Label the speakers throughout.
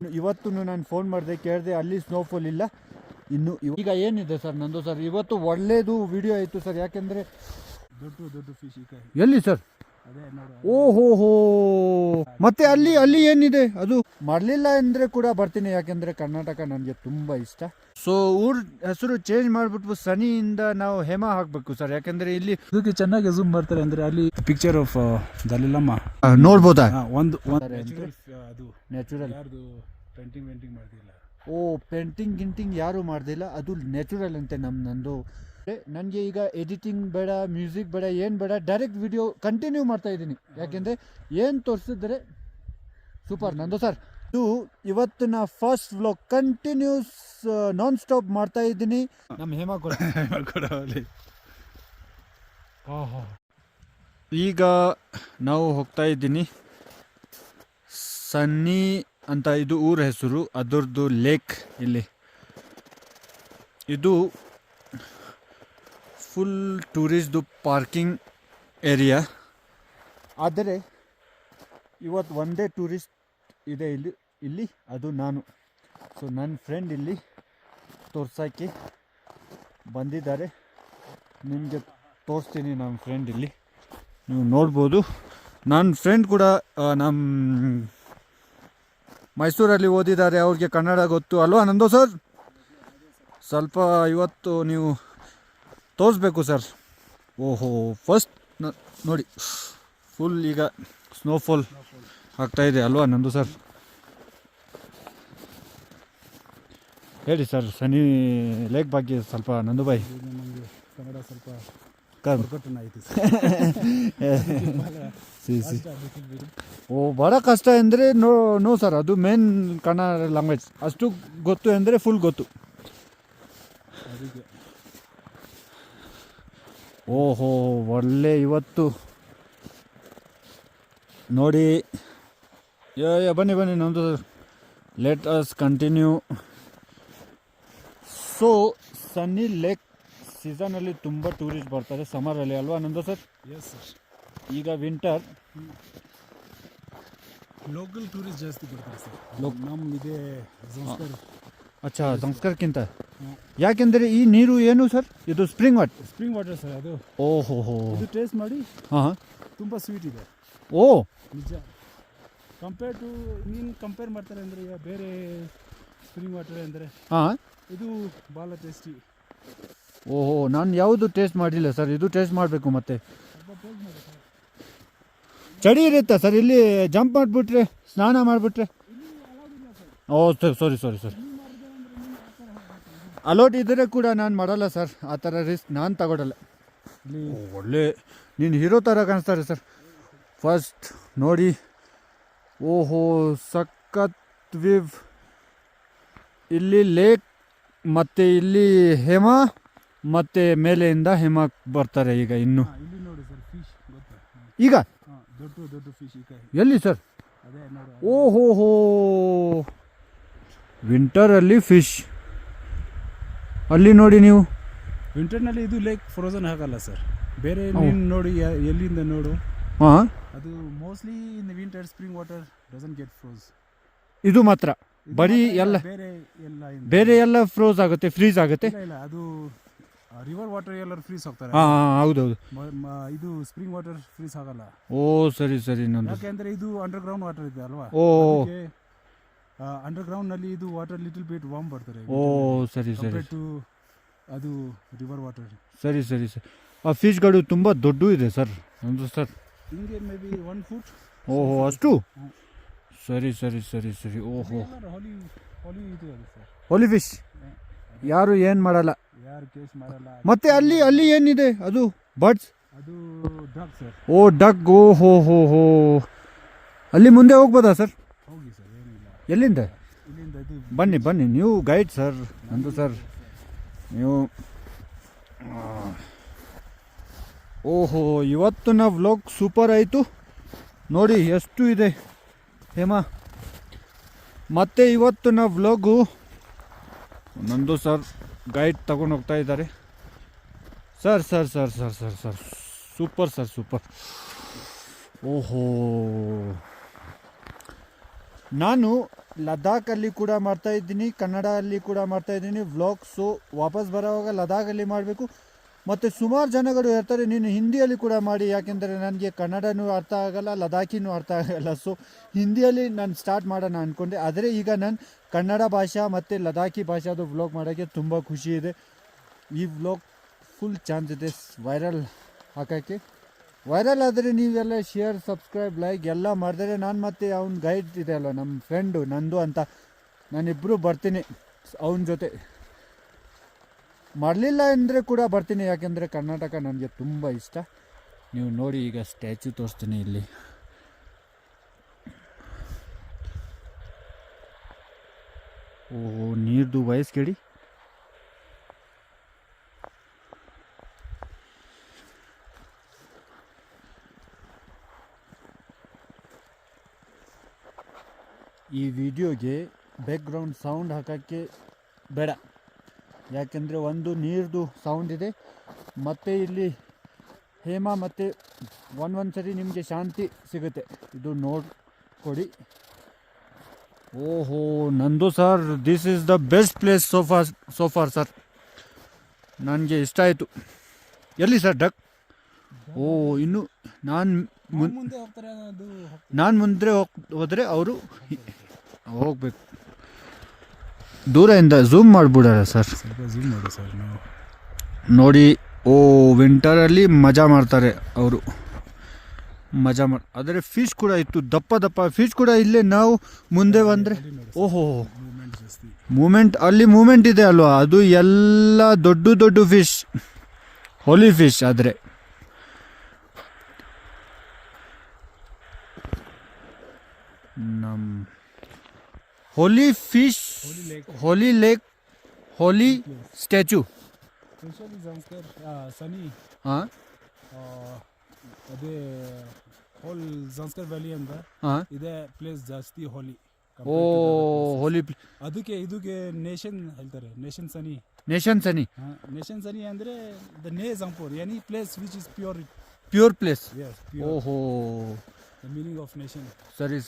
Speaker 1: ಇವತ್ತು ನಾನು ಫೋನ್ ಮಾಡಿದೆ, ಕೇಳಿದೆ, ಅಲ್ಲಿ ಸ್ನೋಫಾಲ್ ಇಲ್ಲ ಇನ್ನು. ಈಗ ಏನಿದೆ ಸರ್ ನಂದು ಸರ್, ಇವತ್ತು ಒಳ್ಳೇದು ವಿಡಿಯೋ ಆಯಿತು ಸರ್. ಯಾಕೆಂದರೆ
Speaker 2: ದೊಡ್ಡ ಫಿಶ್
Speaker 1: ಎಲ್ಲಿ ಸರ್? ಓಹೋ ಮತ್ತೆ ಅಲ್ಲಿ ಏನಿದೆ ಅದು ಮಾಡಲಿಲ್ಲ ಅಂದರೆ ಕೂಡ ಬರ್ತೀನಿ, ಯಾಕೆಂದರೆ ಕರ್ನಾಟಕ ನನಗೆ ತುಂಬ ಇಷ್ಟ. ಸೊ ಊರ ಹೆಸರು ಚೇಂಜ್ ಮಾಡಿಬಿಟ್ಟು ಸನಿಯಿಂದ ನಾವು ಹೇಮಾ ಹಾಕಬೇಕು ಸರ್. ಯಾಕೆಂದರೆ ಇಲ್ಲಿ
Speaker 2: ಇದಕ್ಕೆ ಚೆನ್ನಾಗಿ ಝೂಮ್ ಬರ್ತಾರೆ ಅಂದರೆ ಅಲ್ಲಿ ಪಿಕ್ಚರ್ ಆಫ್ ದಲಿಲಮ್ಮ
Speaker 1: ನೋಡ್ಬೋದಾ?
Speaker 2: ಒಂದು
Speaker 1: ಅದು ನ್ಯಾಚುರಲ್,
Speaker 2: ಯಾರ್ದು ಪೇಂಟಿಂಗ್ ಮಾಡ್ತಿಲ್ಲ.
Speaker 1: ಓ ಪೇಂಟಿಂಗ್ ಯಾರು ಮಾಡ್ದಿಲ್ಲ, ಅದು ನ್ಯಾಚುರಲ್ ಅಂತೆ. ನಂದು ನನಗೆ ಈಗ ಎಡಿಟಿಂಗ್ ಬೇಡ, ಮ್ಯೂಸಿಕ್ ಬೇಡ, ಏನು ಬೇಡ, ಡೈರೆಕ್ಟ್ ವಿಡಿಯೋ ಕಂಟಿನ್ಯೂ ಮಾಡ್ತಾ ಇದ್ದೀನಿ. ಯಾಕೆಂದರೆ ಏನು ತೋರಿಸಿದ್ರೆ ಸೂಪರ್ ನಂದು ಸರ್. ಇದು ಇವತ್ತಿನ first vlog continues non stop ಮಾಡ್ತಾ ಇದ್ದೀನಿ. ನಮ್ಮ ಹೇಮಾ ಕೂಡ ಈಗ ನಾವು ಹೋಗ್ತಾ ಇದ್ದೀನಿ ಸನ್ನಿ ಅಂತ, ಇದು ಊರ ಹೆಸರು, ಅದರದ್ದು ಲೇಕ್. ಇಲ್ಲಿ ಇದು ಫುಲ್ ಟೂರಿಸ್ಟ್ದು ಪಾರ್ಕಿಂಗ್ ಏರಿಯಾ. ಆದರೆ ಇವತ್ತು ಒಂದೇ ಟೂರಿಸ್ಟ್ ಇದೆ ಇಲ್ಲಿ ಅದು ನಾನು. ಸೊ ನನ್ನ ಫ್ರೆಂಡ್ ಇಲ್ಲಿ ತೋರ್ಸೋಕ್ಕೆ ಬಂದಿದ್ದಾರೆ, ನಿಮಗೆ ತೋರಿಸ್ತೀನಿ. ನಮ್ಮ ಫ್ರೆಂಡ್ ಇಲ್ಲಿ ನೀವು ನೋಡ್ಬೋದು. ನನ್ನ ಫ್ರೆಂಡ್ ಕೂಡ ನಮ್ಮ ಮೈಸೂರಲ್ಲಿ ಓದಿದ್ದಾರೆ, ಅವ್ರಿಗೆ ಕನ್ನಡ ಗೊತ್ತು ಅಲ್ವಾ ನಂದು ಸರ್? ಸ್ವಲ್ಪ ಇವತ್ತು ನೀವು ತೋರಿಸ್ಬೇಕು ಸರ್. ಓಹೋ ಫಸ್ಟ್ ನೋಡಿ, ಫುಲ್ ಈಗ ಸ್ನೋಫಾಲ್ ಆಗ್ತಾಯಿದೆ ಅಲ್ವಾ ನಂದು ಸರ್? ಹೇಳಿ ಸರ್ ಸನಿ ಲೇಕ್ ಬಗ್ಗೆ ಸ್ವಲ್ಪ ನಂದುಬಾಯಿ.
Speaker 2: ಕನ್ನಡ ಸ್ವಲ್ಪ
Speaker 1: ಓ ಭಾಳ ಕಷ್ಟ ಅಂದರೆ ನೋ ಸರ್, ಅದು ಮೇನ್ ಕನ್ನಡ ಲ್ಯಾಂಗ್ವೇಜ್. ಅಷ್ಟು ಗೊತ್ತು ಅಂದರೆ ಫುಲ್ ಗೊತ್ತು. ಓಹೋ ಒಳ್ಳೆ ಇವತ್ತು ನೋಡಿ. ಬನ್ನಿ ನಮ್ಮದು ಲೆಟ್ ಅಸ್ ಕಂಟಿನ್ಯೂ. ಸೊ ಸನ್ನಿ ಲೇಕ್ ಸೀಸನಲ್ಲಿ ತುಂಬ ಟೂರಿಸ್ಟ್ ಬರ್ತಾರೆ, ಸಮರಲ್ಲಿ ಅಲ್ವಾ ನಂದು ಸರ್?
Speaker 2: Yes sir.
Speaker 1: ಈಗ ವಿಂಟರ್
Speaker 2: ಲೋಕಲ್ ಟೂರಿಸ್ಟ್ ಜಾಸ್ತಿ ಬರ್ತಾರೆ ಸರ್. ನಮ್ಮಿದೆ ಸಂಸ್ಕಾರ.
Speaker 1: ಅಚ್ಚಾ, ಸಂಸ್ಕಾರಕ್ಕಿಂತ ಯಾಕೆಂದರೆ ಈ ನೀರು ಏನು ಸರ್? ಇದು ಸ್ಪ್ರಿಂಗ್
Speaker 2: ವಾಟರ್ ಸರ್. ಅದು
Speaker 1: ಓಹೋ
Speaker 2: ಇದು ಟೇಸ್ಟ್ ಮಾಡಿ.
Speaker 1: ಹಾಂ
Speaker 2: ತುಂಬ ಸ್ವೀಟ್ ಇದೆ.
Speaker 1: ಓ
Speaker 2: ನಿಜ. ಕಂಪೇರ್ ಮಾಡ್ತಾರೆ ಅಂದರೆ ಈಗ ಬೇರೆ ಸ್ಪ್ರಿಂಗ್ ವಾಟರ್ ಅಂದರೆ
Speaker 1: ಹಾಂ,
Speaker 2: ಇದು ಭಾಳ ಟೇಸ್ಟಿ.
Speaker 1: ಓಹೋ ನಾನು ಯಾವುದು ಟೇಸ್ಟ್ ಮಾಡಿಲ್ಲ ಸರ್, ಇದು ಟೇಸ್ಟ್ ಮಾಡಬೇಕು. ಮತ್ತೆ ಚಳಿ ಇರುತ್ತಾ ಸರ್ ಇಲ್ಲಿ? ಜಂಪ್ ಮಾಡಿಬಿಟ್ರೆ, ಸ್ನಾನ ಮಾಡಿಬಿಟ್ರೆ? ಓ ಸಾರಿ ಅಲೋಟ್ ಇದ್ದರೆ ಕೂಡ ನಾನು ಮಾಡಲ್ಲ ಸರ್, ಆ ಥರ ರಿಸ್ಕ್ ನಾನು ತಗೊಳ್ಳಲ್ಲ. ಒಳ್ಳೆ ನೀನು ಹೀರೋ ಥರ ಕಾಣಿಸ್ತಾರೆ ಸರ್. ಫಸ್ಟ್ ನೋಡಿ, ಓಹೋ ಸಖತ್ ವಿವ್. ಇಲ್ಲಿ ಲೇಕ್ ಮತ್ತು ಇಲ್ಲಿ ಹೇಮ, ಮತ್ತು ಮೇಲೆಯಿಂದ ಹೇಮ ಬರ್ತಾರೆ ಈಗ. ಇನ್ನು
Speaker 2: ಇಲ್ಲಿ ನೋಡಿ ಸರ್, ಫಿಶ್ ಗೊತ್ತಾ?
Speaker 1: ಈಗ
Speaker 2: ದೊಡ್ಡ ಫಿಶ್
Speaker 1: ಎಲ್ಲಿ ಸರ್?
Speaker 2: ಅದೇ ನೋಡಿ.
Speaker 1: ಓಹೋ ವಿಂಟರಲ್ಲಿ ಫಿಶ್ ಅಲ್ಲಿ ನೋಡಿ ನೀವು.
Speaker 2: ವಿಂಟರ್ನಲ್ಲಿ ಇದು ಲೇಕ್ ಫ್ರೋಸನ್ ಆಗಲ್ಲ ಸರ್. ಬೇರೆ ನೀನು ನೋಡಿ, ಎಲ್ಲಿಂದ ನೋಡು.
Speaker 1: ಹಾಂ,
Speaker 2: ಅದು mostly in winter spring water doesn't get ಫ್ರೋಸ್.
Speaker 1: ಇದು ಮಾತ್ರ ಬರೀ ಎಲ್ಲ ಬೇರೆ ಎಲ್ಲ ಫ್ರೋಸ್ ಆಗುತ್ತೆ, ಫ್ರೀಸ್ ಆಗುತ್ತೆ.
Speaker 2: ಇಲ್ಲ ಅದು ರಿವರ್ ವಾಟರ್ ಎಲ್ಲರೂ ಫ್ರೀಸ್ ಹೋಗ್ತಾರೆ.
Speaker 1: ಹಾಂ ಹೌದೌದು.
Speaker 2: ಇದು ಸ್ಪ್ರಿಂಗ್ ವಾಟರ್ ಫ್ರೀಸ್ ಆಗಲ್ಲ.
Speaker 1: ಓ ಸರಿ ನಂದು.
Speaker 2: ಯಾಕೆಂದ್ರೆ ಇದು ಅಂಡರ್ಗ್ರೌಂಡ್ ವಾಟರ್ ಇದೆ ಅಲ್ವಾ?
Speaker 1: ಓ
Speaker 2: ಅಂಡರ್ಗ್ರೌಂಡ್ ನಲ್ಲಿ ಇದು ವಾಟರ್ ಲಿಟಲ್ ಬಿಟ್ ವಾರ್ಮ್ ಬರ್ತಾರೆ.
Speaker 1: ಓ ಸರಿ
Speaker 2: ಅದು ರಿವರ್ ವಾಟರ್.
Speaker 1: ಸರಿ ಆ ಫಿಶ್ಗಳು ತುಂಬ ದೊಡ್ಡ ಇದೆ ಸರ್ ನಂದು ಸರ್.
Speaker 2: ಹಿಂಗೆ ಮೇ ಬಿ 1 ಫುಟ್.
Speaker 1: ಓಹೋ ಅಷ್ಟು? ಸರಿ. ಓಹೋ ಹೋಲಿ ಫಿಶ್ ಯಾರು ಏನು ಮಾಡಲ್ಲ,
Speaker 2: ಯಾರು ಕೇಸ್ ಮಾಡಲ್ಲ.
Speaker 1: ಮತ್ತೆ ಅಲ್ಲಿ ಏನಿದೆ? ಅದು ಬರ್ಡ್ಸ್?
Speaker 2: ಅದು ಡಕ್ ಸರ್.
Speaker 1: ಓ ಡಕ್. ಓಹೋ ಅಲ್ಲಿ ಮುಂದೆ ಹೋಗ್ಬೋದಾ ಸರ್?
Speaker 2: ಹೋಗಿ ಸರ್, ಏನಿಲ್ಲ.
Speaker 1: ಎಲ್ಲಿಂದ?
Speaker 2: ಇಲ್ಲಿಂದ. ಇದು
Speaker 1: ಬನ್ನಿ ನೀವು ಗೈಡ್ ಸರ್ ನಂದು ಸರ್ ನೀವು. ಓಹೋ ಇವತ್ತಿನ ವ್ಲಾಗ್ ಸೂಪರ್ ಆಯಿತು ನೋಡಿ, ಎಷ್ಟು ಇದೆ ಹೇಮಾ. ಮತ್ತೆ ಇವತ್ತಿನ ವ್ಲಾಗು ನಂದು ಸರ್ ಗೈಡ್ ತಗೊಂಡು ಹೋಗ್ತಾ ಇದ್ದಾರೆ. Sir super. ಓಹೋ ನಾನು ಲದಾಖಲ್ಲಿ ಕೂಡ ಮಾಡ್ತಾಯಿದ್ದೀನಿ, ಕನ್ನಡಲ್ಲಿ ಕೂಡ ಮಾಡ್ತಾಯಿದ್ದೀನಿ ವ್ಲಾಗ್. ಸೊ ವಾಪಸ್ ಬರೋವಾಗ ಲದಾಖಲ್ಲಿ ಮಾಡಬೇಕು. ಮತ್ತು ಸುಮಾರು ಜನಗಳು ಹೇಳ್ತಾರೆ ನೀನು ಹಿಂದಿಯಲ್ಲಿ ಕೂಡ ಮಾಡಿ, ಯಾಕೆಂದರೆ ನನಗೆ ಕನ್ನಡನೂ ಅರ್ಥ ಆಗಲ್ಲ, ಲದಾಖಿನೂ ಅರ್ಥ ಆಗಲ್ಲ. ಸೊ ಹಿಂದಿಯಲ್ಲಿ ನಾನು ಸ್ಟಾರ್ಟ್ ಮಾಡೋಣ ಅಂದ್ಕೊಂಡೆ. ಆದರೆ ಈಗ ನಾನು ಕನ್ನಡ ಭಾಷೆ ಮತ್ತು ಲದಾಖಿ ಭಾಷೆದು ವ್ಲಾಗ್ ಮಾಡೋಕ್ಕೆ ತುಂಬ ಖುಷಿ ಇದೆ. ಈ ವ್ಲಾಗ್ ಫುಲ್ ಚಾನ್ಸ್ ಇದೆ ವೈರಲ್ ಹಾಕೋಕ್ಕೆ. ವೈರಲ್ ಆದರೆ ನೀವೆಲ್ಲ ಶೇರ್, ಸಬ್ಸ್ಕ್ರೈಬ್, ಲೈಕ್ ಎಲ್ಲ ಮಾಡಿದರೆ ನಾನು ಮತ್ತು ಅವ್ನ ಗೈಡ್ ಇದೆ ಅಲ್ವ ನಮ್ಮ ಫ್ರೆಂಡು ನಂದು ಅಂತ, ನಾನಿಬ್ಬರು ಬರ್ತೀನಿ ಅವನ ಜೊತೆ. ಮಾಡಲಿಲ್ಲ ಅಂದರೆ ಕೂಡ ಬರ್ತೀನಿ, ಯಾಕೆಂದರೆ ಕರ್ನಾಟಕ ನನಗೆ ತುಂಬ ಇಷ್ಟ. ನೀವು ನೋಡಿ ಈಗ ಸ್ಟ್ಯಾಚ್ಯೂ ತೋರಿಸ್ತೀನಿ ಇಲ್ಲಿ. ಓ ನೀರ್ದು ವಯಸ್ಸು ಕೇಳಿ. ಈ ವಿಡಿಯೋಗೆ ಬ್ಯಾಕ್ಗ್ರೌಂಡ್ ಸೌಂಡ್ ಹಾಕೋಕ್ಕೆ ಬೇಡ, ಯಾಕೆಂದರೆ ಒಂದು ನೀರ್ದು ಸೌಂಡ್ ಇದೆ, ಮತ್ತು ಇಲ್ಲಿ ಹೇಮ, ಮತ್ತು ಒಂದು ಸರಿ ನಿಮಗೆ ಶಾಂತಿ ಸಿಗುತ್ತೆ. ಇದು ನೋಡ್ಕೊಡಿ. ಓಹೋ ನಂದು sir, this is the best place so far sir. ನನಗೆ ಇಷ್ಟ ಆಯಿತು. ಎಲ್ಲಿ ಸರ್ ಡಕ್? ಓ ಇನ್ನು
Speaker 2: ಮುಂದೆ ಹೋಗ್ತಾರೆ, ಅದು
Speaker 1: ನಾನು ಮುಂದೆ ಹೋದರೆ ಅವರು ಹೋಗ್ಬೇಕು. ದೂರದಿಂದ ಝೂಮ್ ಮಾಡಿಬಿಡೋಣ ಸರ್.
Speaker 2: ಸ್ವಲ್ಪ ಝೂಮ್ ಮಾಡಿ ಸರ್ ನೀವು
Speaker 1: ನೋಡಿ. ಓ ವಿಂಟರಲ್ಲಿ ಮಜಾ ಮಾಡ್ತಾರೆ ಅವರು, ಆದರೆ ಫಿಶ್ ಕೂಡ ಇತ್ತು, ದಪ್ಪ ಫಿಶ್ ಕೂಡ ಇಲ್ಲೇ. ನಾವು ಮುಂದೆ ಬಂದರೆ ಓಹೋ
Speaker 2: ಮೂವ್ಮೆಂಟ್ ಜಾಸ್ತಿ.
Speaker 1: ಅಲ್ಲಿ ಮೂಮೆಂಟ್ ಇದೆ ಅಲ್ವಾ, ಅದು ಎಲ್ಲ ದೊಡ್ಡ ಫಿಶ್, ಹೋಲಿ ಫಿಶ್. ಆದರೆ ನಮ್ಮ ಹೋಲಿ ಫಿಶ್, ಹೋಲಿ ಲೇಕ್, ಹೋಲಿ ಸ್ಟ್ಯಾಚ್ಯೂ.
Speaker 2: ಸ್ಪೆಷಲಿ ಜಾನ್ಸ್ಕರ್ ಸನಿ,
Speaker 1: ಹಾಂ
Speaker 2: ಅದೇ ಹೋಲ್ ಜಾನ್ಸ್ಕರ್ ವ್ಯಾಲಿ ಅಂತ
Speaker 1: ಹಾಂ
Speaker 2: ಇದೆ ಪ್ಲೇಸ್ ಜಾಸ್ತಿ ಹೋಲಿ.
Speaker 1: ಓ ಹೋಲಿ.
Speaker 2: ಇದಕ್ಕೆ ನೇಷನ್ ಹೇಳ್ತಾರೆ, ನೇಷನ್ ಸನಿ.
Speaker 1: ನೇಷನ್ ಸನಿ
Speaker 2: ಅಂದರೆ ದ ನೇ ಜಂಪೋರ್, any place which is
Speaker 1: pure place.
Speaker 2: yes
Speaker 1: ಓಹೋ
Speaker 2: ದ ಮೀನಿಂಗ್ ಆಫ್ ನೇಷನ್.
Speaker 1: ಸರಿ.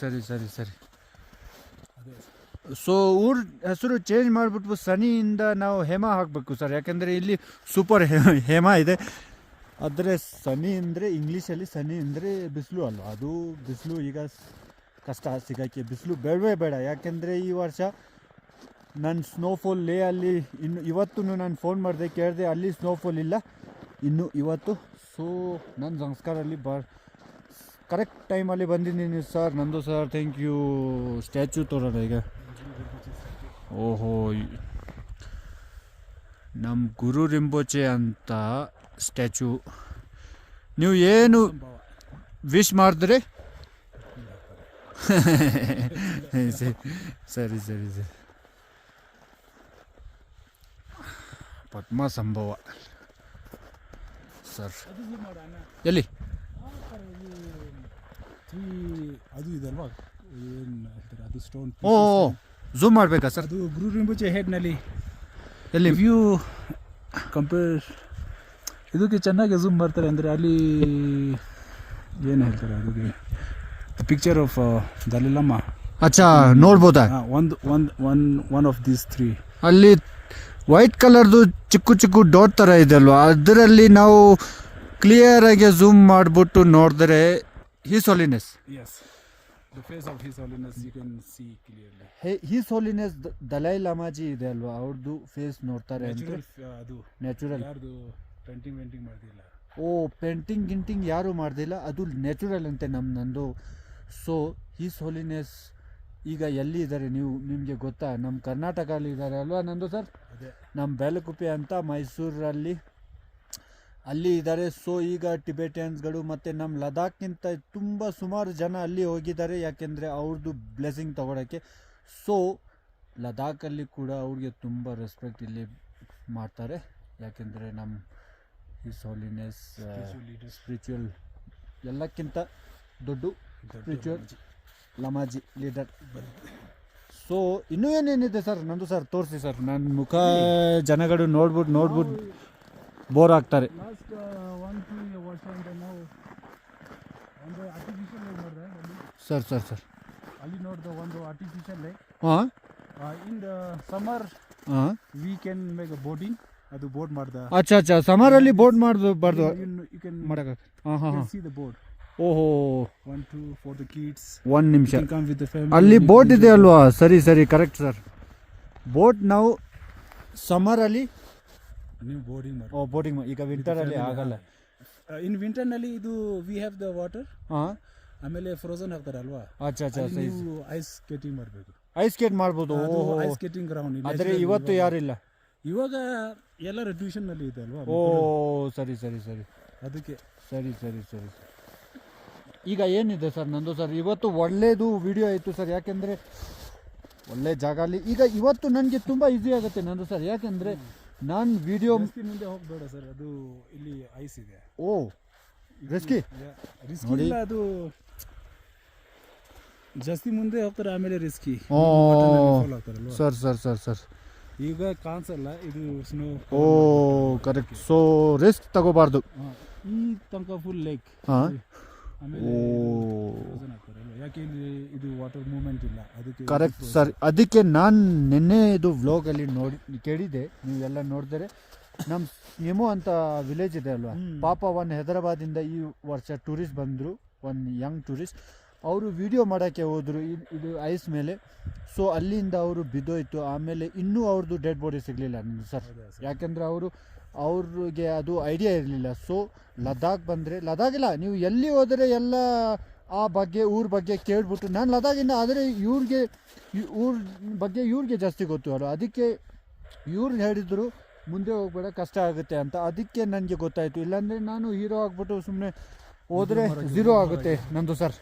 Speaker 2: ಅದೇ
Speaker 1: ಸೊ ಊರ ಹೆಸರು ಚೇಂಜ್ ಮಾಡಿಬಿಟ್ಟು ಸನಿಯಿಂದ ನಾವು ಹೇಮ ಹಾಕಬೇಕು ಸರ್, ಯಾಕೆಂದರೆ ಇಲ್ಲಿ ಸೂಪರ್ ಹೇಮ ಇದೆ. ಆದರೆ ಸನಿ ಅಂದರೆ ಇಂಗ್ಲೀಷಲ್ಲಿ ಸನಿ ಅಂದರೆ ಬಿಸಿಲು ಅಲ್ವ, ಅದು ಬಿಸಿಲು ಈಗ ಕಷ್ಟ ಸಿಗೋಕ್ಕೆ. ಬಿಸಿಲು ಬೇಡವೇ ಬೇಡ, ಯಾಕೆಂದರೆ ಈ ವರ್ಷ ನನ್ನ ಸ್ನೋಫಾಲ್ ಲೇ ಅಲ್ಲಿ ಇವತ್ತು ನಾನು ಫೋನ್ ಮಾಡಿದೆ, ಕೇಳಿದೆ, ಅಲ್ಲಿ ಸ್ನೋಫಾಲ್ ಇಲ್ಲ ಇನ್ನು ಇವತ್ತು. ಸೊ ನನ್ನ ಸಂಸ್ಕಾರಲ್ಲಿ ಕರೆಕ್ಟ್ ಟೈಮಲ್ಲಿ ಬಂದಿದ್ದೀನಿ sir. Nandu sir thank you. Statue ತೋರೋಣ ಈಗ. ಓಹೋ ನಮ್ಮ ಗುರು ರಿಂಪೋಚೆ ಅಂತ ಸ್ಟ್ಯಾಚ್ಯೂ. ನೀವು ಏನು ವಿಶ್ ಮಾಡಿದ್ರೆ ಸರಿ. ಪದ್ಮ ಸಂಭವ ಸರ್. ಎಲ್ಲಿ
Speaker 2: ಅದು ಇದಲ್ವಾ, ಏನು ಹೇಳ್ತಾರೆ ಅದು ಸ್ಟೋನ್.
Speaker 1: ಓ ಝೂಮ್ ಮಾಡಬೇಕಾ ಸರ್?
Speaker 2: ಅದು ಗುರು ರಿಂಪೋಚೆ ಹೆಡ್ನಲ್ಲಿ.
Speaker 1: ಎಲ್ಲಿ
Speaker 2: ವ್ಯೂ ಕಂಪೇರ್ ಇದಕ್ಕೆ ಚೆನ್ನಾಗಿ ಝೂಮ್ ಮಾಡ್ತಾರೆ. ಅಂದರೆ ಅಲ್ಲಿ ಏನು ಹೇಳ್ತಾರೆ ಅದಕ್ಕೆ, ಪಿಕ್ಚರ್ ಆಫ್ ದಲಿಲಮ್ಮ.
Speaker 1: ಅಚ್ಚಾ ನೋಡ್ಬೋದಾ?
Speaker 2: ಒನ್ ಆಫ್ ದೀಸ್ 3
Speaker 1: ಅಲ್ಲಿ ವೈಟ್ ಕಲರ್ದು ಚಿಕ್ಕ ಡಾಟ್ ಥರ ಇದೆ ಅಲ್ವಾ, ಅದರಲ್ಲಿ ನಾವು ಕ್ಲಿಯರಾಗಿ ಝೂಮ್ ಮಾಡಿಬಿಟ್ಟು ನೋಡಿದ್ರೆ his holiness.
Speaker 2: Yes, the face of His Holiness you can see clearly.
Speaker 1: His holiness Dalai ಲಾಮಾಜಿ ಇದೆ ಅಲ್ವಾ, ಅವ್ರದ್ದು ಫೇಸ್ ನೋಡ್ತಾರೆ ಅಂತ.
Speaker 2: ಅದು
Speaker 1: ನ್ಯಾಚುರಲ್,
Speaker 2: ಯಾರ್ದು ಪೇಂಟಿಂಗ್ ಮಾಡ್ತಿಲ್ಲ.
Speaker 1: ಓ ಪೇಂಟಿಂಗ್ ಯಾರೂ ಮಾಡ್ದಿಲ್ಲ, ಅದು ನ್ಯಾಚುರಲ್ ಅಂತೆ ನಂದು. ಸೊ ಹೀಸ್ ಹೋಲಿನೆಸ್ ಈಗ ಎಲ್ಲಿ ಇದ್ದಾರೆ ನಿಮಗೆ ಗೊತ್ತಾ? ನಮ್ಮ ಕರ್ನಾಟಕದಲ್ಲಿ ಇದ್ದಾರೆ ಅಲ್ವಾ ನಂದು ಸರ್.
Speaker 2: ಅದೇ
Speaker 1: ನಮ್ಮ ಬೇಲಕುಪ್ಪೆ ಅಂತ ಮೈಸೂರಲ್ಲಿ ಅಲ್ಲಿ ಇದ್ದಾರೆ. ಸೊ ಈಗ ಟಿಬೆಟಿಯನ್ಸ್ಗಳು ಮತ್ತು ನಮ್ಮ ಲದಾಖ್ಗಿಂತ ತುಂಬ ಸುಮಾರು ಜನ ಅಲ್ಲಿ ಹೋಗಿದ್ದಾರೆ, ಯಾಕೆಂದರೆ ಅವ್ರದ್ದು ಬ್ಲೆಸ್ಸಿಂಗ್ ತಗೊಳ್ಳೋಕ್ಕೆ. ಸೊ ಲದಾಖಲ್ಲಿ ಕೂಡ ಅವ್ರಿಗೆ ತುಂಬ ರೆಸ್ಪೆಕ್ಟ್ ಇಲ್ಲಿ ಮಾಡ್ತಾರೆ, ಯಾಕೆಂದರೆ ನಮ್ಮ ಹಿಸ್ ಹೋಲಿನೆಸ್ ಸ್ಪಿರಿಚುವಲ್ ಎಲ್ಲಕ್ಕಿಂತ ದೊಡ್ಡ ಸ್ಪಿರಿಚುವಲ್ ಲಮಾಜಿ ಲೀಡರ್. ಸೊ ಇನ್ನೂ ಏನೇನಿದೆ ಸರ್ ನಂದು ಸರ್ ತೋರಿಸಿ ಸರ್. ನನ್ನ ಮುಖ ಜನಗಳು ನೋಡ್ಬಿಟ್ಟು ಬೋರ್ ಆಗ್ತಾರೆ.
Speaker 2: ಲಾಸ್ಟ್ 1-2 ವರ್ಷದಿಂದ ನಾವು ಒಂದು ಆರ್ಟಿಫಿಷಿಯಲ್ ಮಾಡಿದ್ರೆ
Speaker 1: ಸರ್
Speaker 2: ಅಲ್ಲಿ ನೋಡಿದ ಒಂದು ಆರ್ಟಿಫಿಷಿಯಲ್ ಲೇಕ್
Speaker 1: ಹಾಂ
Speaker 2: ಇನ್ ದ ಸಮ್ಮರ್
Speaker 1: ಹಾಂ
Speaker 2: we can make a boating ಅದು ಬೋಟ್ ಮಾಡ್ದ
Speaker 1: ಅಚ್ಚಾ ಸಮರಲ್ಲಿ ಬೋಟ್ ಬಾರ್ದು
Speaker 2: ಯು ಕ್ಯಾನ್
Speaker 1: ಮಾಡಕ್ಕೆ ಹಾಂ ಹಾಂ ಹಾಂ
Speaker 2: ಸಿ ದ ಬೋಟ್
Speaker 1: ಓಹೋ
Speaker 2: 1 2 ಫಾರ್ ದ ಕಿಡ್ಸ್
Speaker 1: ಒಂದು ನಿಮಿಷ
Speaker 2: ಕಮ್ ವಿತ್ ದ ಫ್ಯಾಮಿಲಿ
Speaker 1: ಅಲ್ಲಿ ಬೋಟ್ ಇದೆ ಅಲ್ವಾ ಸರಿ ಕರೆಕ್ಟ್ ಸರ್ ಬೋಟ್ ನಾವು ಸಮ್ಮರಲ್ಲಿ
Speaker 2: ನೀವು ಬೋಟಿಂಗ್ ಮಾಡಿ
Speaker 1: ಬೋಟಿಂಗ್ ಈಗ ವಿಂಟರಲ್ಲಿ ಆಗಲ್ಲ
Speaker 2: ಇನ್ ವಿಂಟರ್ ನಲ್ಲಿ ಇದು ವಿ ಹ್ಯಾವ್ ದ ವಾಟರ್
Speaker 1: ಹಾಂ
Speaker 2: ಆಮೇಲೆ ಫ್ರೋಸನ್ ಹಾಕ್ತಾರಲ್ವಾ
Speaker 1: ಅಚ್ಚಾ
Speaker 2: ಅಲ್ಲಿ ನೀವು ಐಸ್ ಸ್ಕೇಟಿಂಗ್ ಮಾಡಬೇಕು
Speaker 1: ಐಸ್ ಸ್ಕೇಟ್ ಮಾಡ್ಬೋದು
Speaker 2: ಐಸ್ ಸ್ಕೇಟಿಂಗ್ ಗ್ರೌಂಡ್
Speaker 1: ಆದರೆ ಇವತ್ತು ಯಾರಿಲ್ಲ
Speaker 2: ಇವಾಗ ಎಲ್ಲರ ಟ್ಯೂಷನ್ ನಲ್ಲಿ ಇದೆ ಅಲ್ವಾ
Speaker 1: ಓ ಸರಿ
Speaker 2: ಅದಕ್ಕೆ
Speaker 1: ಸರಿ ಈಗ ಏನಿದೆ ಸರ್ ನಂದು ಸರ್ ಇವತ್ತು ಒಳ್ಳೇದು ವಿಡಿಯೋ ಆಯಿತು ಸರ್ ಯಾಕೆಂದರೆ ಒಳ್ಳೆ ಜಾಗ ಅಲ್ಲಿ ಈಗ ಇವತ್ತು ನನಗೆ ತುಂಬ ಈಸಿ ಆಗುತ್ತೆ ನಂದು ಸರ್ ಯಾಕೆಂದರೆ ನಾನು ವಿಡಿಯೋ
Speaker 2: ಮುಂದೆ ಹೋಗಬೇಡ ಸರ್ ಅದು ಇಲ್ಲಿ ಐಸ್ ಇದೆ
Speaker 1: ಓ ರಿಸ್ಕಿ
Speaker 2: ರಿಸ್ಕಿ ಇಲ್ಲ ಅದು ಜಾಸ್ತಿ ಮುಂದೆ ಹೋಗ್ತಾರೆ ಆಮೇಲೆ ರಿಸ್ಕಿ
Speaker 1: ಸರ್
Speaker 2: ಈಗ ಕಾಣಿಸಲ್ಲ ಇದು ಸ್ನೋ
Speaker 1: ಓ ಕರೆಕ್ಟ್ ಸೊ ರಿಸ್ಕ್ ತಗೋಬಾರ್ದು
Speaker 2: ಈ ತನಕ ಫುಲ್ ಲೇಕ್
Speaker 1: ಹಾಂ
Speaker 2: ಆಮೇಲೆ ಯಾಕೆ ಇಲ್ಲಿ ಇದು ವಾಟರ್ ಮೂವ್ಮೆಂಟ್ ಇಲ್ಲ ಅದಕ್ಕೆ
Speaker 1: ಕರೆಕ್ಟ್ ಸರ್ ಅದಕ್ಕೆ ನಾನು ನಿನ್ನೆ ಇದು ವ್ಲಾಗಲ್ಲಿ ಕೇಳಿದೆ ನೀವೆಲ್ಲ ನೋಡಿದರೆ ನಮ್ಮ ನೆಮೋ ಅಂತ ವಿಲೇಜ್ ಇದೆ ಅಲ್ವಾ ಪಾಪ ಒಂದು ಹೈದರಾಬಾದಿಂದ ಈ ವರ್ಷ ಟೂರಿಸ್ಟ್ ಬಂದರು ಒಂದು ಯಂಗ್ ಟೂರಿಸ್ಟ್ ಅವರು ವಿಡಿಯೋ ಮಾಡೋಕ್ಕೆ ಹೋದರು ಇದು ಐಸ್ ಮೇಲೆ ಸೊ ಅಲ್ಲಿಂದ ಅವರು ಬಿದ್ದೋಯ್ತು ಆಮೇಲೆ ಇನ್ನೂ ಅವ್ರದ್ದು ಡೆಡ್ ಬಾಡಿ ಸಿಗಲಿಲ್ಲ ಸರ್ ಯಾಕೆಂದರೆ ಅವ್ರಿಗೆ ಅದು ಐಡಿಯಾ ಇರಲಿಲ್ಲ ಸೊ ಲದಾಖ್ ಬಂದರೆ ಲದಾಖಿಲ್ಲ ನೀವು ಎಲ್ಲಿ ಹೋದರೆ ಎಲ್ಲ ಆ ಬಗ್ಗೆ ಊರ ಬಗ್ಗೆ ಕೇಳ್ಬಿಟ್ಟು ನಾನು ಲದಾಖಿಂದ ಆದರೆ ಊರ ಬಗ್ಗೆ ಇವ್ರಿಗೆ ಜಾಸ್ತಿ ಗೊತ್ತು ಅಲ್ಲ ಅದಕ್ಕೆ ಇವ್ರು ಹೇಳಿದ್ರು ಮುಂದೆ ಹೋಗ್ಬೇಡ ಕಷ್ಟ ಆಗುತ್ತೆ ಅಂತ ಅದಕ್ಕೆ ನನಗೆ ಗೊತ್ತಾಯಿತು ಇಲ್ಲಾಂದರೆ ನಾನು ಹೀರೋ ಆಗ್ಬಿಟ್ಟು ಸುಮ್ಮನೆ ಹೋದರೆ ಝೀರೋ ಆಗುತ್ತೆ ನಂದು ಸರ್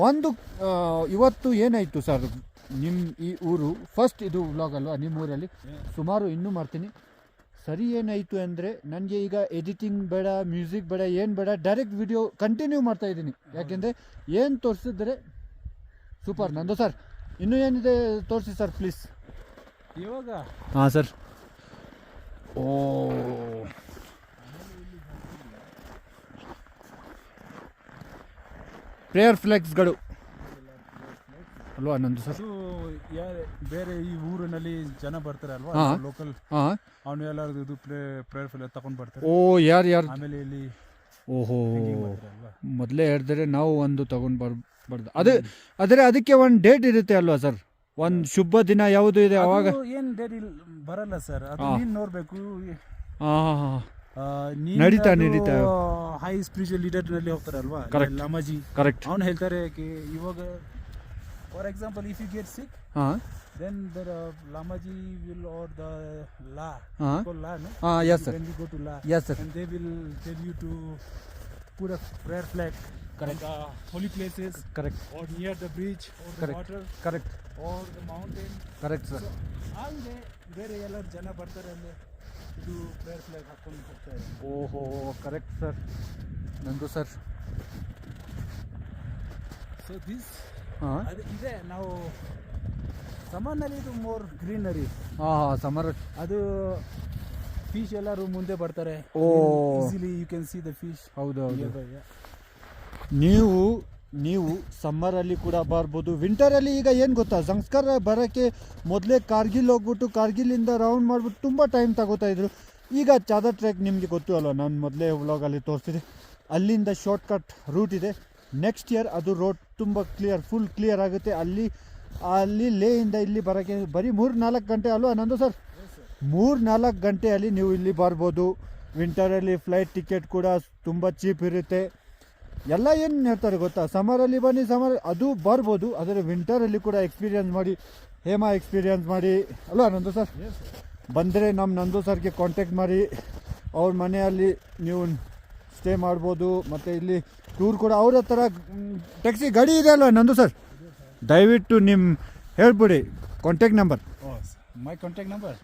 Speaker 1: ಒಂದು ಇವತ್ತು ಏನಾಯಿತು ಸರ್ ನಿಮ್ಮ ಈ ಊರು ಫಸ್ಟ್ ಇದು ವ್ಲಾಗ್ ಅಲ್ವಾ ನಿಮ್ಮ ಊರಲ್ಲಿ ಸುಮಾರು ಇನ್ನೂ ಮಾಡ್ತೀನಿ ಸರಿ ಏನಾಯಿತು ಅಂದರೆ ನನಗೆ ಈಗ ಎಡಿಟಿಂಗ್ ಬೇಡ ಮ್ಯೂಸಿಕ್ ಬೇಡ ಏನು ಬೇಡ ಡೈರೆಕ್ಟ್ ವಿಡಿಯೋ ಕಂಟಿನ್ಯೂ ಮಾಡ್ತಾ ಇದ್ದೀನಿ ಯಾಕೆಂದರೆ ಏನು ತೋರಿಸಿದ್ರೆ ಸೂಪರ್ ನಂದು ಸರ್ ಇನ್ನೂ ಏನಿದೆ ತೋರಿಸಿ ಸರ್ ಪ್ಲೀಸ್
Speaker 2: ಇವಾಗ
Speaker 1: ಹಾಂ ಸರ್ ಓ ಪ್ರೇಯರ್ ಫ್ಲೆಕ್ಸ್ಗಳು ಅಲ್ವಾ ನಂದು ಸರ್
Speaker 2: ಬೇರೆ ಈ ಊರಿನಲ್ಲಿ ಜನ ಬರ್ತಾರೆ ಅಲ್ವಾ ಲೋಕಲ್
Speaker 1: ಹಾಂ
Speaker 2: ಅವನು ಎಲ್ಲರದು ಇದು ಪ್ರೇಯರ್ ಫ್ಲೆಕ್ಸ್ ತಗೊಂಡು ಬರ್ತಾರೆ
Speaker 1: ಓ ಯಾರು
Speaker 2: ಆಮೇಲೆ ಇಲ್ಲಿ
Speaker 1: ಓಹೋ ಮೊದಲೇ ಹೇಳಿದ್ರೆ ನಾವು ಒಂದು ತಗೊಂಡು ಬರ್ಬಾರ್ದು ಆದರೆ ಅದಕ್ಕೆ ಒಂದು ಡೇಟ್ ಇರುತ್ತೆ ಅಲ್ವಾ ಸರ್ ಒಂದು ಶುಭ ದಿನ ಯಾವುದು ಇದೆ ಅವಾಗ
Speaker 2: ಏನು ಡೇಟ್ ಬರಲ್ಲ ಸರ್ ಅದು ನೀನು ನೋಡಬೇಕು
Speaker 1: ನಡೀತಾ
Speaker 2: ಹೈ ಸ್ಪಿರಿಚುವಲ್ ಲೀಡರ್ ನಲ್ಲಿ ಹೋಗ್ತಾರಲ್ವಾ ಲಾಮಾಜಿ
Speaker 1: ಕರೆಕ್ಟ್
Speaker 2: ಅವನು ಹೇಳ್ತಾರೆ ಇವಾಗ for example if you get sick then the Lamaji will or the La called La no?
Speaker 1: Yes sir,
Speaker 2: when we go to La,
Speaker 1: yes sir,
Speaker 2: and they will tell you to put a prayer flag
Speaker 1: correct
Speaker 2: on the holy places,
Speaker 1: correct,
Speaker 2: or near the bridge or the
Speaker 1: correct,
Speaker 2: water,
Speaker 1: correct,
Speaker 2: or the mountain,
Speaker 1: correct sir.
Speaker 2: So ಅಲ್ಲಿ ಬೇರೆ ಎಲ್ಲರೂ ಜನ ಬರ್ತಾರೆ ಅಲ್ಲಿ ಇದು prayer flag ಹಾಕೊಂಡು ಹೋಗ್ತಾರೆ.
Speaker 1: ಓಹೋ correct sir Nandu sir
Speaker 2: so this ಅದು ಇದೆ ನಾವು ಸಮರ್ನಲ್ಲಿ ಇದು ಮೋರ್ ಗ್ರೀನರಿ
Speaker 1: ಸಮರ್
Speaker 2: ಅದು ಫಿಶ್ ಎಲ್ಲರೂ ಮುಂದೆ ಬರ್ತಾರೆ easily you can see the fish
Speaker 1: ಹೌದು ನೀವು ಸಮ್ಮರಲ್ಲಿ ಕೂಡ ಬರ್ಬೋದು ವಿಂಟರಲ್ಲಿ ಈಗ ಏನು ಗೊತ್ತಾ ಸಂಸ್ಕಾರ ಬರೋಕ್ಕೆ ಮೊದಲೇ ಕಾರ್ಗಿಲ್ ಹೋಗ್ಬಿಟ್ಟು ಕಾರ್ಗಿಲಿಂದ ರೌಂಡ್ ಮಾಡಿಬಿಟ್ಟು ತುಂಬ ಟೈಮ್ ತಗೋತಾ ಇದ್ರು ಈಗ ಚಾದರ್ ಟ್ರೆಕ್ ನಿಮಗೆ ಗೊತ್ತು ಅಲ್ವ ನಾನು ಮೊದಲೇ ವ್ಲಾಗಲ್ಲಿ ತೋರಿಸಿದೆ ಅಲ್ಲಿಂದ ಶಾರ್ಟ್ ಕಟ್ ರೂಟ್ ಇದೆ ನೆಕ್ಸ್ಟ್ ಇಯರ್ ಅದು ರೋಡ್ ತುಂಬ ಫುಲ್ ಕ್ಲಿಯರ್ ಆಗುತ್ತೆ ಅಲ್ಲಿ ಲೇಯಿಂದ ಇಲ್ಲಿ ಬರೋಕ್ಕೆ ಬರೀ 3-4 ಗಂಟೆ ಅಲ್ವಾ ನಂದು ಸರ್ 3-4 ಗಂಟೆಯಲ್ಲಿ ನೀವು ಇಲ್ಲಿ ಬರ್ಬೋದು ವಿಂಟರಲ್ಲಿ ಫ್ಲೈಟ್ ಟಿಕೆಟ್ ಕೂಡ ತುಂಬ ಚೀಪ್ ಇರುತ್ತೆ ಎಲ್ಲ ಏನು ಹೇಳ್ತಾರೆ ಗೊತ್ತಾ ಸಮರಲ್ಲಿ ಬನ್ನಿ ಅದು ಬರ್ಬೋದು ಆದರೆ ವಿಂಟರಲ್ಲಿ ಕೂಡ ಎಕ್ಸ್ಪೀರಿಯನ್ಸ್ ಮಾಡಿ ಎಕ್ಸ್ಪೀರಿಯನ್ಸ್ ಮಾಡಿ ಅಲ್ವಾ ನಂದು ಸರ್ ಬಂದರೆ ನಂದು ಸರ್ಗೆ ಕಾಂಟ್ಯಾಕ್ಟ್ ಮಾಡಿ ಅವ್ರ ಮನೆಯಲ್ಲಿ ನೀವು ಸ್ಟೇ ಮಾಡ್ಬೋದು ಮತ್ತು ಇಲ್ಲಿ ಟೂರ್ ಕೂಡ ಅವ್ರ ಹತ್ರ ಟ್ಯಾಕ್ಸಿ ಗಾಡಿ ಇದೆ ಅಲ್ವಾ ನಂದು ಸರ್ ದಯವಿಟ್ಟು ನಿಮ್ಮ ಹೇಳ್ಬಿಡಿ ಕಾಂಟ್ಯಾಕ್ಟ್ ನಂಬರ್
Speaker 2: ಮೈ ಕಾಂಟ್ಯಾಕ್ಟ್ ನಂಬರ್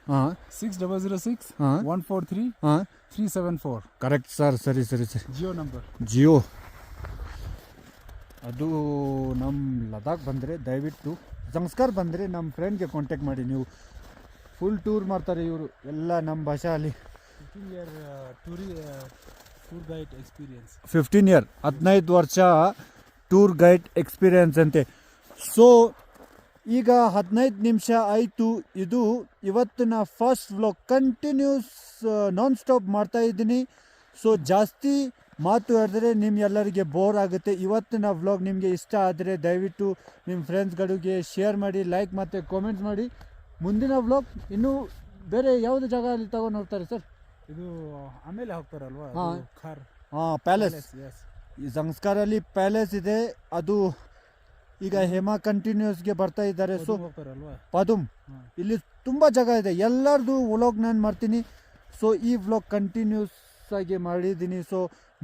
Speaker 1: 6006
Speaker 2: 143 374
Speaker 1: ಕರೆಕ್ಟ್ ಸರ್ ಸರಿ
Speaker 2: ಜಿಯೋ ನಂಬರ್
Speaker 1: ಜಿಯೋ ಅದು ನಮ್ಮ ಲದಾಖ್ ಬಂದರೆ ದಯವಿಟ್ಟು ಸಂಸ್ಕಾರ ಬಂದರೆ ನಮ್ಮ ಫ್ರೆಂಡ್ಗೆ ಕಾಂಟ್ಯಾಕ್ಟ್ ಮಾಡಿ ನೀವು ಫುಲ್ ಟೂರ್ ಮಾಡ್ತಾರೆ ಇವರು ಎಲ್ಲ ನಮ್ಮ ಭಾಷೆಯಲ್ಲಿ
Speaker 2: 15 year ಟೂರ್ ಗೈಡ್ ಎಕ್ಸ್ಪೀರಿಯನ್ಸ್
Speaker 1: 15 ವರ್ಷ ಟೂರ್ ಗೈಡ್ ಎಕ್ಸ್ಪೀರಿಯನ್ಸ್ ಅಂತೆ ಸೊ ಈಗ 15 ನಿಮಿಷ ಆಯಿತು. ಇದು ಇವತ್ತಿನ first vlog. Continues non stop ಮಾಡ್ತಾ ಇದ್ದೀನಿ. ಸೊ ಜಾಸ್ತಿ ಮಾತು ಹೇಳಿದ್ರೆ ನಿಮ್ಗೆಲ್ಲರಿಗೆ ಬೋರ್ ಆಗುತ್ತೆ. ಇವತ್ತಿನ ವ್ಲಾಗ್ ನಿಮಗೆ ಇಷ್ಟ ಆದರೆ ದಯವಿಟ್ಟು ನಿಮ್ಮ ಫ್ರೆಂಡ್ಸ್ಗಳಿಗೆ ಶೇರ್ ಮಾಡಿ, ಲೈಕ್ ಮತ್ತು ಕಾಮೆಂಟ್ಸ್ ಮಾಡಿ. ಮುಂದಿನ ವ್ಲಾಗ್ ಇನ್ನೂ ಬೇರೆ ಯಾವುದು ಜಾಗ ಅಲ್ಲಿ ತಗೊಂಡು ಹೋಗ್ತಾರೆ ಸರ್?
Speaker 2: ಇದು ಆಮೇಲೆ ಹೋಗ್ತಾರಲ್ವಾ
Speaker 1: ಹಾ.
Speaker 2: Car
Speaker 1: palace.
Speaker 2: ಎಸ್
Speaker 1: ಈ ಸಂಸ್ಕಾರಲ್ಲಿ ಪ್ಯಾಲೇಸ್ ಇದೆ. ಅದು ಈಗ ಹೇಮಾ ಕಂಟಿನ್ಯೂಸ್ಗೆ ಬರ್ತಾ ಇದ್ದಾರೆ. ಸೊ
Speaker 2: ಹೋಗ್ತಾರಲ್ವಾ
Speaker 1: ಪದುಮ್
Speaker 2: ಹಾ.
Speaker 1: ಇಲ್ಲಿ ತುಂಬ ಜಾಗ ಇದೆ. ಎಲ್ಲರದು ವ್ಲಾಗ್ ನಾನು ಮಾಡ್ತೀನಿ. ಸೊ ಈ ವ್ಲಾಗ್ ಕಂಟಿನ್ಯೂಸ್ ಆಗಿ ಮಾಡಿದ್ದೀನಿ. ಸೊ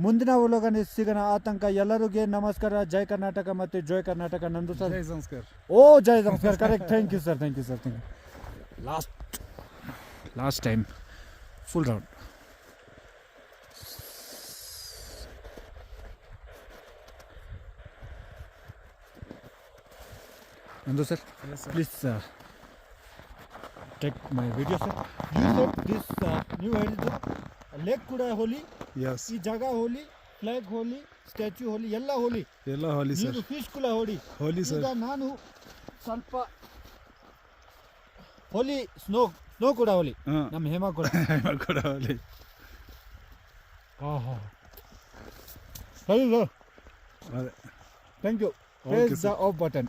Speaker 1: ಮುಂದಿನ ವ್ಲಾಗಲ್ಲಿ ಸಿಗೋಣ. ಆ ತನಕ ಎಲ್ಲರಿಗೆ ನಮಸ್ಕಾರ. ಜೈ ಕರ್ನಾಟಕ ಮತ್ತು ಜೈ ಕರ್ನಾಟಕ. ನಂದು ಸರ್
Speaker 2: ಜೈ ಸಂಸ್ಕಾರ.
Speaker 1: ಓ ಜೈ ನಮಸ್ಕಾರ. Correct. Thank you sir, thank you sir, thank you. Last time full round. ನಂದು sir
Speaker 2: Yes, sir.
Speaker 1: Please take my video sir. You set this, ನೀವು ಹೇಳಿದ್ದು ಲೇಕ್ ಕೂಡ ಹೋಲಿ,
Speaker 3: Yes.
Speaker 1: ಈ ಜಾಗ ಹೋಲಿ, ಫ್ಲಾಗ್ ಹೋಲಿ, ಸ್ಟ್ಯಾಚ್ಯೂ ಹೋಲಿ, ಎಲ್ಲ ಹೋಲಿ.
Speaker 3: ಎಲ್ಲ ಹೋಲಿ ಸರ್.
Speaker 1: ನೀರು ಫಿಶ್ ಕೂಡ ಹೋಲಿ.
Speaker 3: ಹೋಲಿ ಸರ್.
Speaker 1: ಈಗ ನಾನು ಸ್ವಲ್ಪ ಹೋಲಿ, ಸ್ನೋ ಕೂಡ ಹೋಲಿ.
Speaker 3: ಹಾಂ
Speaker 1: ನಮ್ಮ ಹೇಮಾ ಕೂಡ.
Speaker 3: ಕೂಡ ಹೋಲಿ.
Speaker 1: ಹಾಂ ಹಾಂ ಸರಿ.
Speaker 3: ಅದೇ
Speaker 1: thank you.
Speaker 3: Okay,
Speaker 1: press the off button.